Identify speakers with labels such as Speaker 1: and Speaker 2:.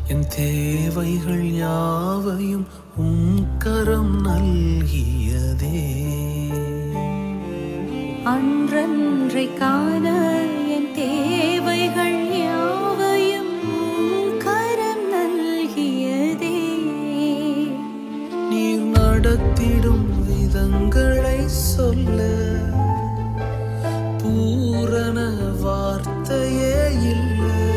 Speaker 1: என் தேவைகள் யாவையும் உம் கரம் நல்கியதே.
Speaker 2: அன்றன்றை காண என் தேவைகள் யாவையும் உம் கரம் நல்கியதே.
Speaker 1: நீர் நடத்திடும் விதங்களை சொல்ல பூரண வார்த்தையே இல்லை.